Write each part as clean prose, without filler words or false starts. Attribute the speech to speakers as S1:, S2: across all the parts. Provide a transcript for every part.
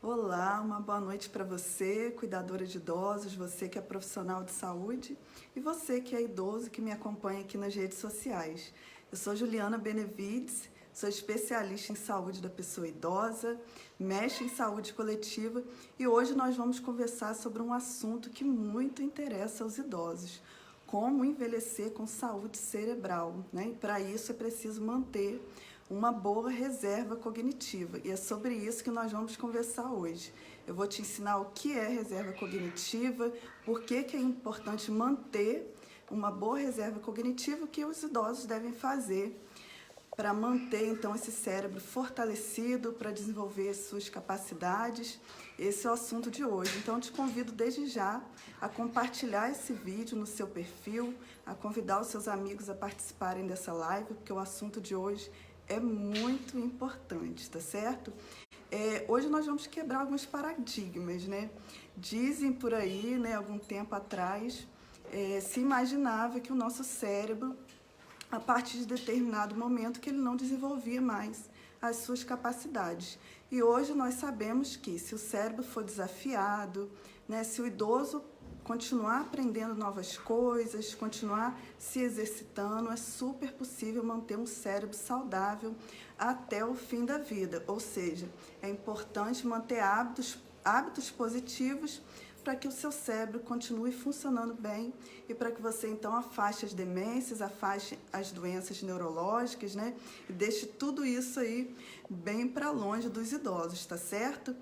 S1: Olá, uma boa noite para você, cuidadora de idosos, você que é profissional de saúde e você que é idoso que me acompanha aqui nas redes sociais. Eu sou Juliana Benevides, sou especialista em saúde da pessoa idosa, mestre em saúde coletiva e hoje nós vamos conversar sobre um assunto que muito interessa aos idosos: como envelhecer com saúde cerebral, né? E para isso é preciso manter uma boa reserva cognitiva. E é sobre isso que nós vamos conversar hoje. Eu vou te ensinar o que é reserva cognitiva, por que é importante manter uma boa reserva cognitiva, o que os idosos devem fazer para manter então esse cérebro fortalecido, para desenvolver suas capacidades. Esse é o assunto de hoje. Então eu te convido desde já a compartilhar esse vídeo no seu perfil, a convidar os seus amigos a participarem dessa live, porque o assunto de hoje é muito importante, tá certo? Hoje nós vamos quebrar alguns paradigmas, né? Dizem por aí, né, algum tempo atrás, se imaginava que o nosso cérebro, a partir de determinado momento, que ele não desenvolvia mais as suas capacidades. E hoje nós sabemos que se o cérebro for desafiado, né, se o idoso continuar aprendendo novas coisas, continuar se exercitando, é super possível manter um cérebro saudável até o fim da vida. Ou seja, é importante manter hábitos positivos para que o seu cérebro continue funcionando bem e para que você então afaste as demências, afaste as doenças neurológicas, né? E deixe tudo isso aí bem para longe dos idosos, tá certo?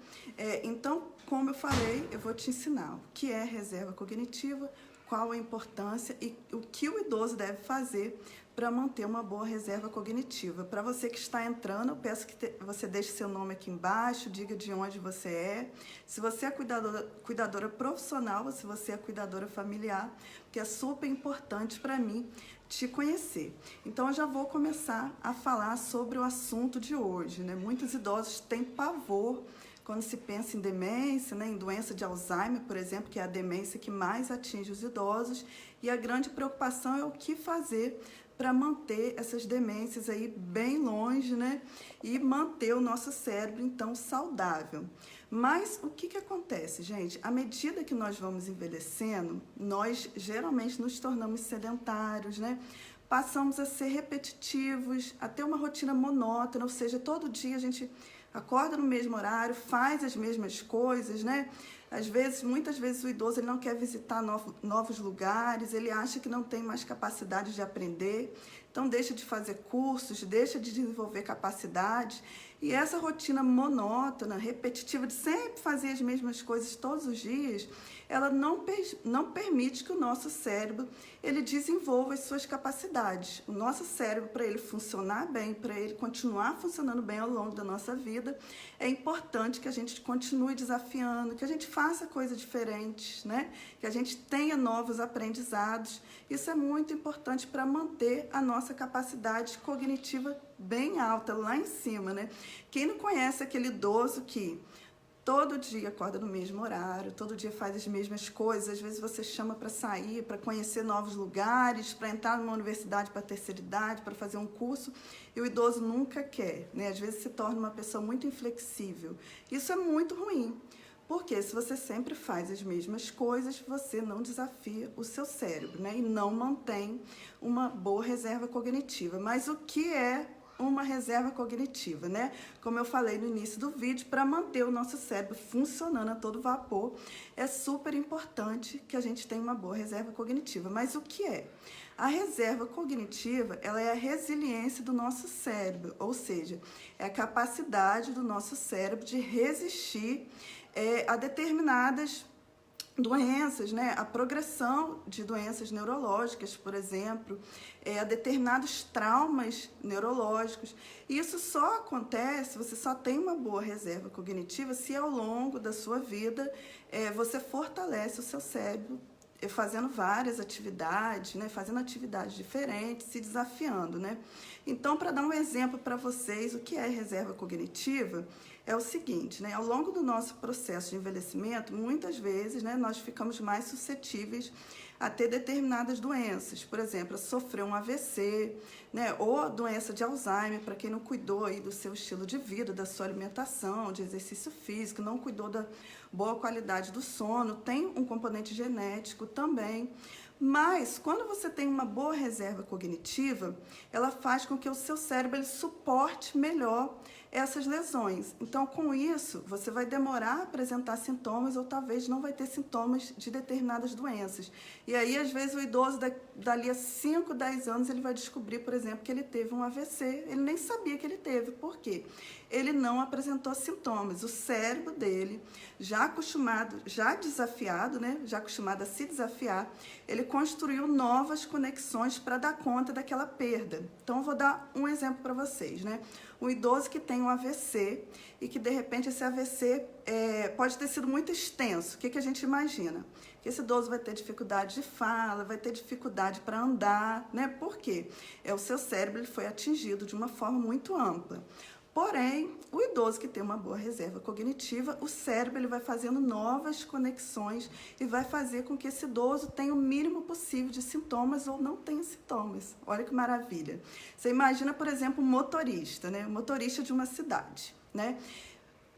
S1: Então, como eu falei, eu vou te ensinar o que é reserva cognitiva, qual a importância e o que o idoso deve fazer para manter uma boa reserva cognitiva. Para você que está entrando, eu peço que você deixe seu nome aqui embaixo, diga de onde você é, se você é cuidadora profissional ou se você é cuidadora familiar, que é super importante para mim te conhecer. Então eu já vou começar a falar sobre o assunto de hoje, né? Muitos idosos têm pavor quando se pensa em demência, né, em doença de Alzheimer, por exemplo, que é a demência que mais atinge os idosos, e a grande preocupação é o que fazer para manter essas demências aí bem longe, né, e manter o nosso cérebro, então, saudável. Mas o que acontece, gente? À medida que nós vamos envelhecendo, nós geralmente nos tornamos sedentários, né? Passamos a ser repetitivos, a ter uma rotina monótona, ou seja, todo dia a gente acorda no mesmo horário, faz as mesmas coisas, né? Muitas vezes o idoso ele não quer visitar novos lugares, ele acha que não tem mais capacidade de aprender, então deixa de fazer cursos, deixa de desenvolver capacidades. E essa rotina monótona, repetitiva, de sempre fazer as mesmas coisas todos os dias, ela não permite que o nosso cérebro ele desenvolva as suas capacidades. O nosso cérebro, para ele funcionar bem, para ele continuar funcionando bem ao longo da nossa vida, é importante que a gente continue desafiando, que a gente faça coisas diferentes, né? Que a gente tenha novos aprendizados. Isso é muito importante para manter a nossa capacidade cognitiva bem alta, lá em cima, né? Quem não conhece aquele idoso que todo dia acorda no mesmo horário, todo dia faz as mesmas coisas, às vezes você chama para sair, para conhecer novos lugares, para entrar numa universidade para terceira idade, para fazer um curso, e o idoso nunca quer, né? Às vezes se torna uma pessoa muito inflexível. Isso é muito ruim, porque se você sempre faz as mesmas coisas, você não desafia o seu cérebro, né? E não mantém uma boa reserva cognitiva. Mas o que é uma reserva cognitiva, né? Como eu falei no início do vídeo, para manter o nosso cérebro funcionando a todo vapor, é super importante que a gente tenha uma boa reserva cognitiva. Mas o que é? A reserva cognitiva, ela é a resiliência do nosso cérebro, ou seja, é a capacidade do nosso cérebro de resistir a determinadas doenças, né? A progressão de doenças neurológicas, por exemplo, a determinados traumas neurológicos. Isso só acontece, você só tem uma boa reserva cognitiva se ao longo da sua vida você fortalece o seu cérebro fazendo várias atividades, né? Fazendo atividades diferentes, se desafiando, né? Então, para dar um exemplo para vocês, o que é reserva cognitiva é o seguinte, né? Ao longo do nosso processo de envelhecimento, muitas vezes, né, nós ficamos mais suscetíveis a ter determinadas doenças, por exemplo, a sofrer um AVC, né, ou doença de Alzheimer, para quem não cuidou aí do seu estilo de vida, da sua alimentação, de exercício físico, não cuidou da boa qualidade do sono, tem um componente genético também. Mas, quando você tem uma boa reserva cognitiva, ela faz com que o seu cérebro ele suporte melhor essas lesões. Então, com isso, você vai demorar a apresentar sintomas ou talvez não vai ter sintomas de determinadas doenças. E aí, às vezes, o idoso, dali a 5, 10 anos, ele vai descobrir, por exemplo, que ele teve um AVC. Ele nem sabia que ele teve. Por quê? Ele não apresentou sintomas. O cérebro dele, já acostumado, já desafiado, né? Já acostumado a se desafiar, ele construiu novas conexões para dar conta daquela perda. Então, eu vou dar um exemplo para vocês, né? Um idoso que tem um AVC e que, de repente, esse AVC pode ter sido muito extenso. O que a gente imagina? Que esse idoso vai ter dificuldade de fala, vai ter dificuldade para andar, né? Por quê? O seu cérebro ele foi atingido de uma forma muito ampla. Porém, o idoso que tem uma boa reserva cognitiva, o cérebro ele vai fazendo novas conexões e vai fazer com que esse idoso tenha o mínimo possível de sintomas ou não tenha sintomas. Olha que maravilha. Você imagina, por exemplo, um motorista, né? Um motorista de uma cidade, né?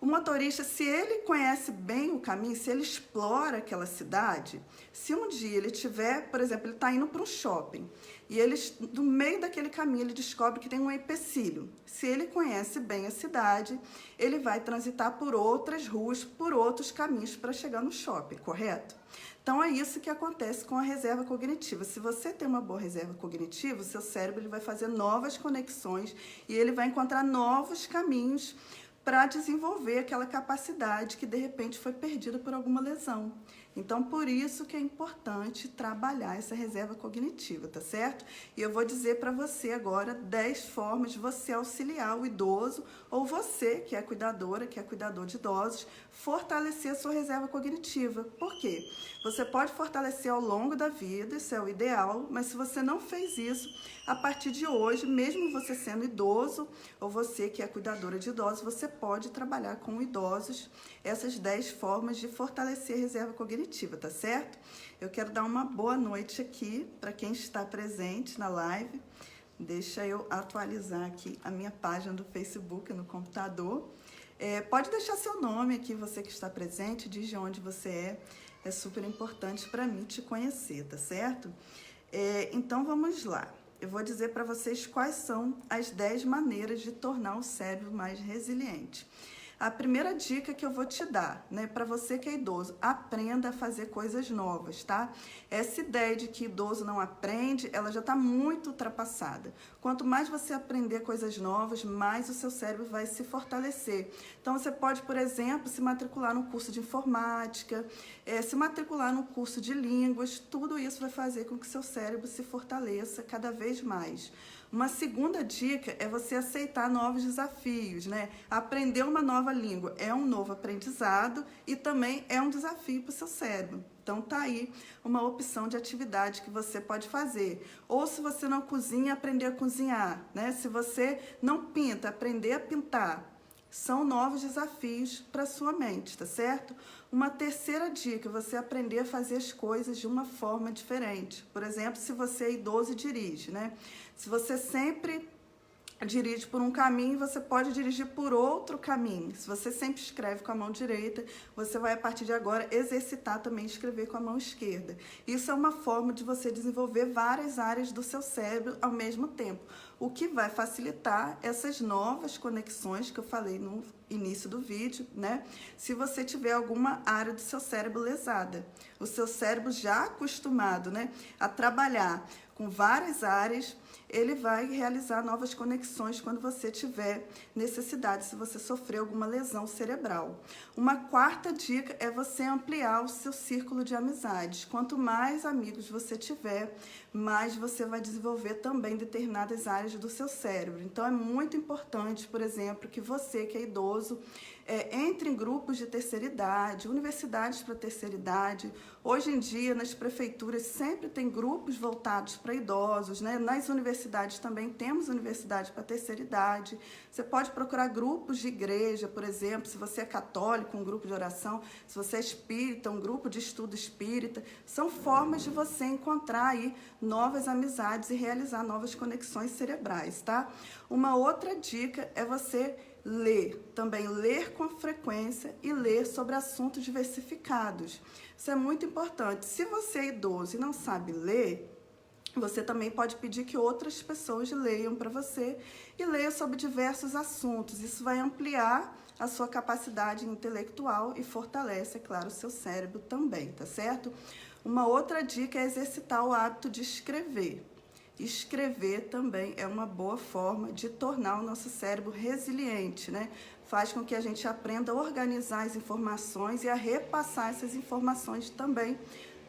S1: O motorista, se ele conhece bem o caminho, se ele explora aquela cidade, se um dia ele tiver, por exemplo, ele está indo para um shopping e ele, no meio daquele caminho, ele descobre que tem um empecilho. Se ele conhece bem a cidade, ele vai transitar por outras ruas, por outros caminhos para chegar no shopping, correto? Então, é isso que acontece com a reserva cognitiva. Se você tem uma boa reserva cognitiva, o seu cérebro ele vai fazer novas conexões e ele vai encontrar novos caminhos para desenvolver aquela capacidade que de repente foi perdida por alguma lesão. Então, por isso que é importante trabalhar essa reserva cognitiva, tá certo? E eu vou dizer para você agora 10 formas de você auxiliar o idoso ou você, que é cuidadora, que é cuidador de idosos, fortalecer a sua reserva cognitiva. Por quê? Você pode fortalecer ao longo da vida, isso é o ideal, mas se você não fez isso, a partir de hoje, mesmo você sendo idoso ou você que é cuidadora de idosos, você pode trabalhar com idosos essas 10 formas de fortalecer a reserva cognitiva, tá certo? Eu quero dar uma boa noite aqui para quem está presente na live. Deixa eu atualizar aqui a minha página do Facebook no computador. Pode deixar seu nome aqui, você que está presente, diz de onde você é. É super importante para mim te conhecer, tá certo? Então, vamos lá. Eu vou dizer para vocês quais são as 10 maneiras de tornar o cérebro mais resiliente. A primeira dica que eu vou te dar, né, para você que é idoso, aprenda a fazer coisas novas, tá? Essa ideia de que idoso não aprende, ela já está muito ultrapassada. Quanto mais você aprender coisas novas, mais o seu cérebro vai se fortalecer. Então, você pode, por exemplo, se matricular no curso de informática, se matricular no curso de línguas, tudo isso vai fazer com que o seu cérebro se fortaleça cada vez mais. Uma segunda dica é você aceitar novos desafios, né? Aprender uma nova língua é um novo aprendizado e também é um desafio para o seu cérebro. Então, tá aí uma opção de atividade que você pode fazer. Ou se você não cozinha, aprender a cozinhar, né? Se você não pinta, aprender a pintar. São novos desafios para a sua mente, tá certo? Uma terceira dica, você aprender a fazer as coisas de uma forma diferente. Por exemplo, se você é idoso e dirige, né? Se você sempre dirige por um caminho, você pode dirigir por outro caminho. Se você sempre escreve com a mão direita, você vai, a partir de agora, exercitar também escrever com a mão esquerda. Isso é uma forma de você desenvolver várias áreas do seu cérebro ao mesmo tempo, o que vai facilitar essas novas conexões que eu falei no início do vídeo, né? Se você tiver alguma área do seu cérebro lesada. O seu cérebro já acostumado, né, a trabalhar com várias áreas, ele vai realizar novas conexões quando você tiver necessidade, se você sofrer alguma lesão cerebral. Uma quarta dica é você ampliar o seu círculo de amizades. Quanto mais amigos você tiver, mais você vai desenvolver também determinadas áreas do seu cérebro. Então, é muito importante, por exemplo, que você que é idoso, entre em grupos de terceira idade, universidades para terceira idade. Hoje em dia, nas prefeituras, sempre tem grupos voltados para idosos, né? Nas universidades universidades também, temos universidade para terceira idade. Você pode procurar grupos de igreja, por exemplo, se você é católico, um grupo de oração, se você é espírita, um grupo de estudo espírita. São formas de você encontrar aí novas amizades e realizar novas conexões cerebrais, tá? Uma outra dica é você ler, também ler com frequência e ler sobre assuntos diversificados. Isso é muito importante. Se você é idoso e não sabe ler, você também pode pedir que outras pessoas leiam para você e leiam sobre diversos assuntos. Isso vai ampliar a sua capacidade intelectual e fortalece, é claro, o seu cérebro também, tá certo? Uma outra dica é exercitar o hábito de escrever. Escrever também é uma boa forma de tornar o nosso cérebro resiliente, né? Faz com que a gente aprenda a organizar as informações e a repassar essas informações também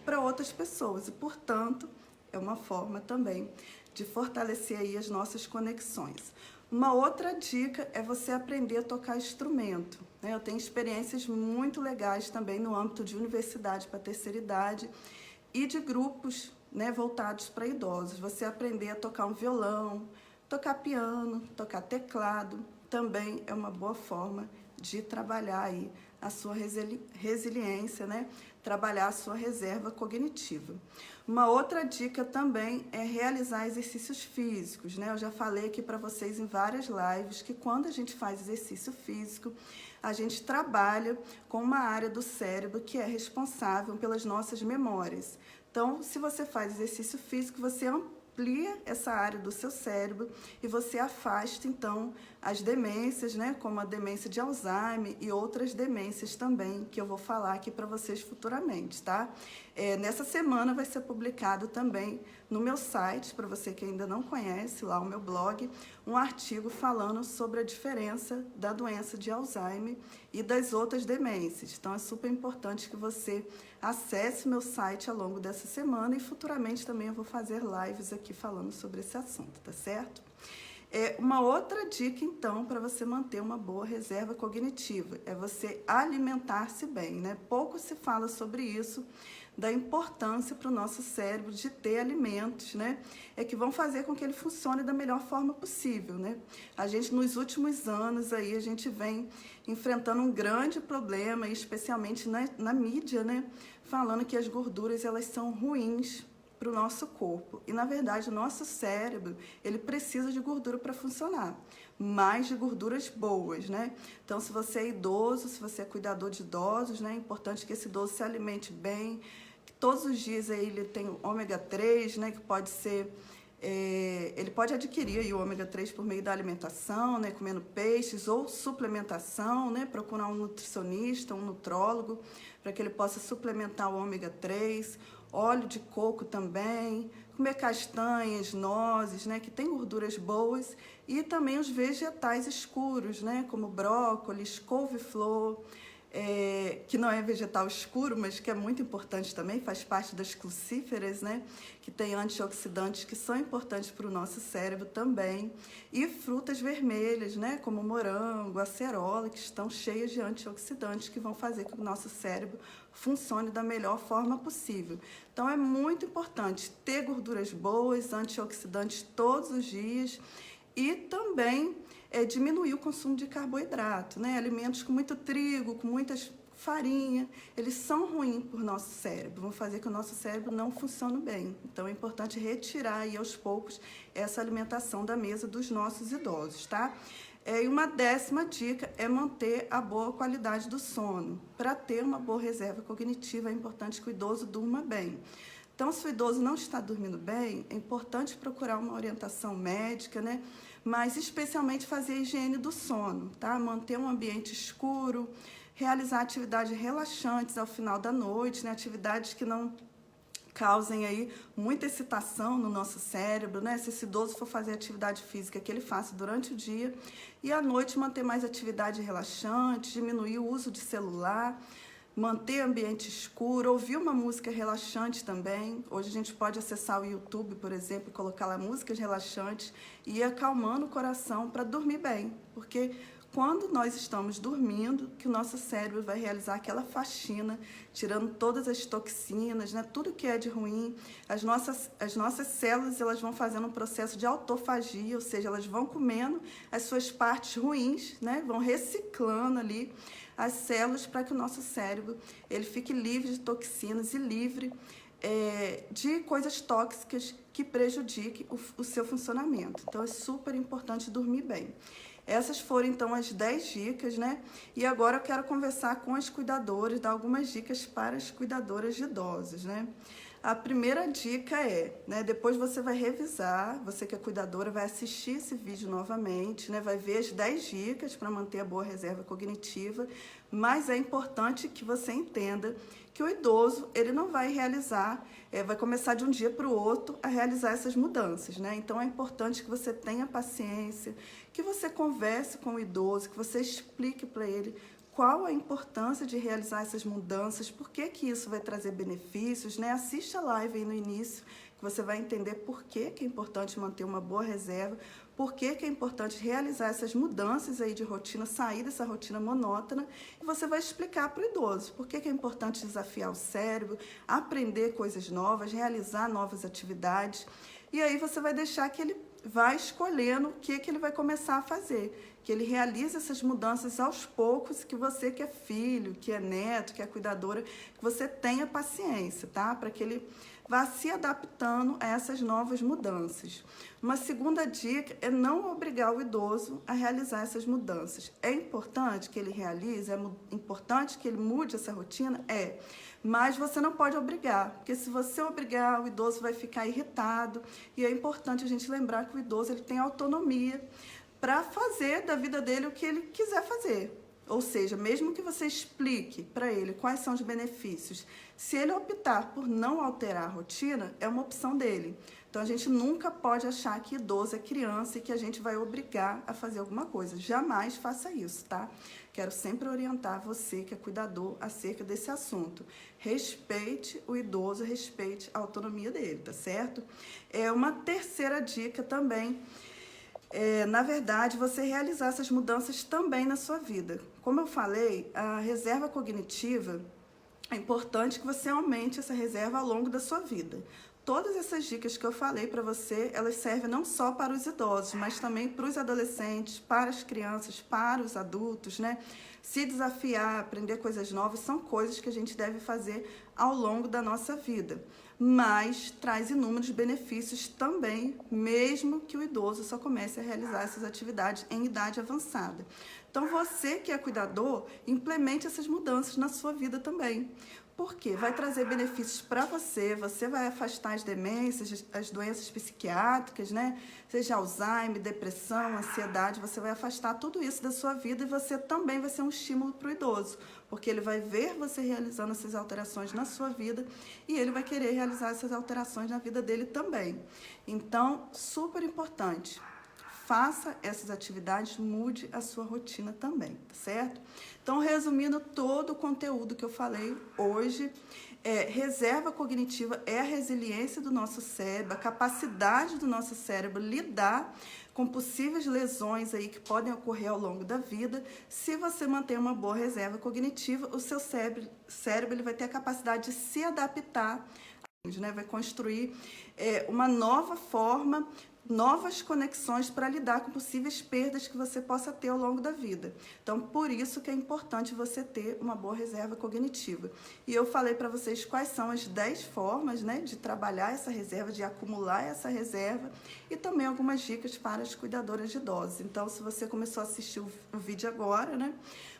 S1: para outras pessoas. E, portanto, é uma forma também de fortalecer aí as nossas conexões. Uma outra dica é você aprender a tocar instrumento, né? Eu tenho experiências muito legais também no âmbito de universidade para terceira idade e de grupos, né, voltados para idosos. Você aprender a tocar um violão, tocar piano, tocar teclado, também é uma boa forma de trabalhar aí a sua resiliência, né? Trabalhar a sua reserva cognitiva. Uma outra dica também é realizar exercícios físicos, né? Eu já falei aqui para vocês em várias lives que quando a gente faz exercício físico, a gente trabalha com uma área do cérebro que é responsável pelas nossas memórias. Então, se você faz exercício físico, você amplia essa área do seu cérebro e você afasta, então, as demências, né, como a demência de Alzheimer e outras demências também, que eu vou falar aqui para vocês futuramente, tá? Nessa semana vai ser publicado também no meu site, para você que ainda não conhece, lá o meu blog, um artigo falando sobre a diferença da doença de Alzheimer e das outras demências. Então, é super importante que você acesse meu site ao longo dessa semana e futuramente também eu vou fazer lives aqui falando sobre esse assunto, tá certo? Uma outra dica, então, para você manter uma boa reserva cognitiva é você alimentar-se bem, né? Pouco se fala sobre isso, da importância para o nosso cérebro de ter alimentos, né? Que vão fazer com que ele funcione da melhor forma possível, né? A gente, nos últimos anos, aí, a gente vem enfrentando um grande problema, especialmente na mídia, né? Falando que as gorduras, elas são ruins para o nosso corpo. E, na verdade, o nosso cérebro, ele precisa de gordura para funcionar, mas de gorduras boas, né? Então, se você é idoso, se você é cuidador de idosos, né? É importante que esse idoso se alimente bem, que todos os dias aí ele tem o ômega 3, né? Que pode ser... ele pode adquirir aí o ômega 3 por meio da alimentação, né? Comendo peixes ou suplementação, né? Procurar um nutricionista, um nutrólogo, para que ele possa suplementar o ômega 3, óleo de coco também, comer castanhas, nozes, né, que tem gorduras boas, e também os vegetais escuros, né, como brócolis, couve-flor, que não é vegetal escuro, mas que é muito importante também, faz parte das crucíferas, né, que tem antioxidantes que são importantes para o nosso cérebro também, e frutas vermelhas, né, como morango, acerola, que estão cheias de antioxidantes que vão fazer com que o nosso cérebro funcione da melhor forma possível. Então, é muito importante ter gorduras boas, antioxidantes todos os dias e também diminuir o consumo de carboidrato, né? Alimentos com muito trigo, com muitas farinha, eles são ruins para o nosso cérebro, vão fazer que o nosso cérebro não funcione bem. Então, é importante retirar aí aos poucos essa alimentação da mesa dos nossos idosos, tá? E uma 10ª dica é manter a boa qualidade do sono. Para ter uma boa reserva cognitiva, é importante que o idoso durma bem. Então, se o idoso não está dormindo bem, é importante procurar uma orientação médica, né? Mas especialmente fazer a higiene do sono, tá? Manter um ambiente escuro, realizar atividades relaxantes ao final da noite, né? Atividades que não causem aí muita excitação no nosso cérebro, né? Se esse idoso for fazer atividade física, que ele faça durante o dia e à noite manter mais atividade relaxante, diminuir o uso de celular, manter ambiente escuro, ouvir uma música relaxante também. Hoje a gente pode acessar o YouTube, por exemplo, e colocar lá músicas relaxantes e ir acalmando o coração para dormir bem, porque quando nós estamos dormindo, que o nosso cérebro vai realizar aquela faxina, tirando todas as toxinas, né? Tudo que é de ruim. As nossas células, elas vão fazendo um processo de autofagia, ou seja, elas vão comendo as suas partes ruins, né? Vão reciclando ali as células para que o nosso cérebro ele fique livre de toxinas e livre de coisas tóxicas que prejudiquem o seu funcionamento. Então, é super importante dormir bem. Essas foram, então, as 10 dicas, né? E agora eu quero conversar com as cuidadoras, dar algumas dicas para as cuidadoras de idosos, né? A primeira dica né, depois você vai revisar, você que é cuidadora vai assistir esse vídeo novamente, né, vai ver as 10 dicas para manter a boa reserva cognitiva, mas é importante que você entenda que o idoso, ele não vai realizar, vai começar de um dia para o outro a realizar essas mudanças, né? Então é importante que você tenha paciência, que você converse com o idoso, que você explique para ele qual a importância de realizar essas mudanças, por que que isso vai trazer benefícios, né? Assista a live aí no início, que você vai entender por que que é importante manter uma boa reserva, por que que é importante realizar essas mudanças aí de rotina, sair dessa rotina monótona, e você vai explicar para o idoso por que que é importante desafiar o cérebro, aprender coisas novas, realizar novas atividades, e aí você vai deixar que ele vai escolhendo o que ele vai começar a fazer, que ele realize essas mudanças aos poucos, que você que é filho, que é neto, que é cuidadora, que você tenha paciência, tá? Para que ele vá se adaptando a essas novas mudanças. Uma segunda dica é não obrigar o idoso a realizar essas mudanças. É importante que ele realize, é importante que ele mude essa rotina? Mas você não pode obrigar, porque se você obrigar, o idoso vai ficar irritado, e é importante a gente lembrar que o idoso ele tem autonomia para fazer da vida dele o que ele quiser fazer. Ou seja, mesmo que você explique para ele quais são os benefícios, se ele optar por não alterar a rotina, é uma opção dele. Então, a gente nunca pode achar que idoso é criança e que a gente vai obrigar a fazer alguma coisa. Jamais faça isso, tá? Quero sempre orientar você, que é cuidador, acerca desse assunto. Respeite o idoso, respeite a autonomia dele, tá certo? Uma terceira dica também, na verdade, você realizar essas mudanças também na sua vida. Como eu falei, a reserva cognitiva, é importante que você aumente essa reserva ao longo da sua vida. Todas essas dicas que eu falei para você, elas servem não só para os idosos, mas também para os adolescentes, para as crianças, para os adultos, né? Se desafiar, aprender coisas novas, são coisas que a gente deve fazer ao longo da nossa vida. Mas traz inúmeros benefícios também, mesmo que o idoso só comece a realizar essas atividades em idade avançada. Então, você que é cuidador, implemente essas mudanças na sua vida também. Por quê? Vai trazer benefícios para você, você vai afastar as demências, as doenças psiquiátricas, né? Seja Alzheimer, depressão, ansiedade, você vai afastar tudo isso da sua vida e você também vai ser um estímulo para o idoso, porque ele vai ver você realizando essas alterações na sua vida e ele vai querer realizar essas alterações na vida dele também. Então, super importante. Faça essas atividades, mude a sua rotina também, tá certo? Então, resumindo todo o conteúdo que eu falei hoje, reserva cognitiva é a resiliência do nosso cérebro, a capacidade do nosso cérebro lidar com possíveis lesões aí que podem ocorrer ao longo da vida. Se você manter uma boa reserva cognitiva, o seu cérebro ele vai ter a capacidade de se adaptar, né? Vai construir uma nova forma, novas conexões para lidar com possíveis perdas que você possa ter ao longo da vida. Então, por isso que é importante você ter uma boa reserva cognitiva. E eu falei para vocês quais são as 10 formas, né, de trabalhar essa reserva, de acumular essa reserva, e também algumas dicas para as cuidadoras de idosos. Então, se você começou a assistir o vídeo agora, né,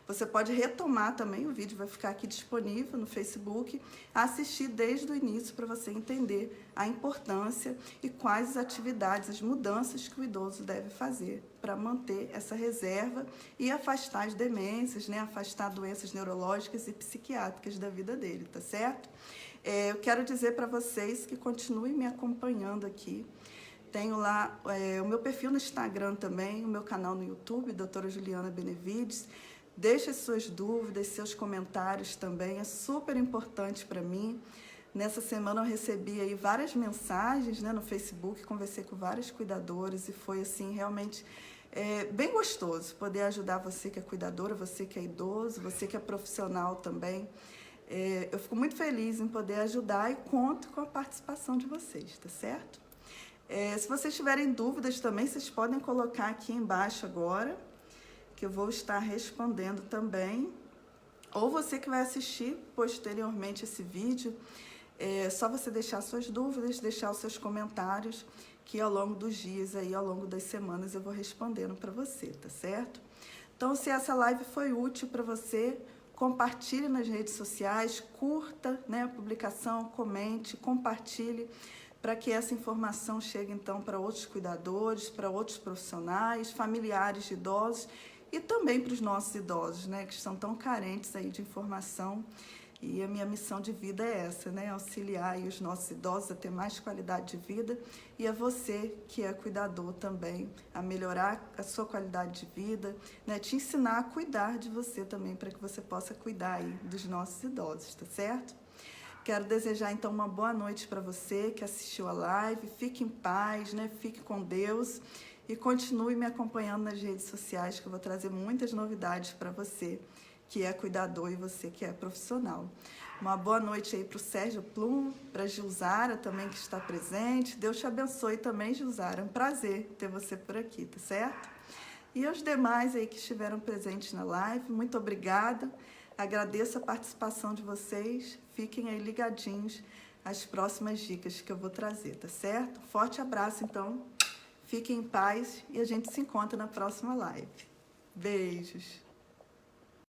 S1: você pode retomar também, o vídeo vai ficar aqui disponível no Facebook, assistir desde o início para você entender a importância e quais as atividades, as mudanças que o idoso deve fazer para manter essa reserva e afastar as demências, né? Afastar doenças neurológicas e psiquiátricas da vida dele, tá certo? Eu quero dizer para vocês que continuem me acompanhando aqui. Tenho lá o meu perfil no Instagram também, o meu canal no YouTube, doutora Juliana Benevides. Deixe suas dúvidas, seus comentários também, é super importante para mim. Nessa semana eu recebi aí várias mensagens, né, no Facebook, conversei com vários cuidadores e foi assim realmente É bem gostoso poder ajudar você que é cuidadora, você que é idoso, você que é profissional também. Eu fico muito feliz em poder ajudar e conto com a participação de vocês, tá certo? Se vocês tiverem dúvidas também, vocês podem colocar aqui embaixo agora, que eu vou estar respondendo também. Ou você que vai assistir posteriormente esse vídeo, é só você deixar suas dúvidas, deixar os seus comentários, que ao longo dos dias, aí, ao longo das semanas, eu vou respondendo para você, tá certo? Então, se essa live foi útil para você, compartilhe nas redes sociais, curta, né, a publicação, comente, compartilhe, para que essa informação chegue, então, para outros cuidadores, para outros profissionais, familiares de idosos e também para os nossos idosos, né, que estão tão carentes aí de informação. E a minha missão de vida é essa, né, auxiliar aí os nossos idosos a ter mais qualidade de vida e a você, que é cuidador também, a melhorar a sua qualidade de vida, né, te ensinar a cuidar de você também, para que você possa cuidar aí dos nossos idosos, tá certo? Quero desejar, então, uma boa noite para você que assistiu a live. Fique em paz, né? Fique com Deus e continue me acompanhando nas redes sociais, que eu vou trazer muitas novidades para você, que é cuidador, e você que é profissional. Uma boa noite aí para o Sérgio Plum, para a Gilzara também, que está presente. Deus te abençoe também, Gilzara. É um prazer ter você por aqui, tá certo? E aos demais aí que estiveram presentes na live, muito obrigada. Agradeço a participação de vocês. Fiquem aí ligadinhos às próximas dicas que eu vou trazer, tá certo? Forte abraço, então. Fiquem em paz e a gente se encontra na próxima live. Beijos!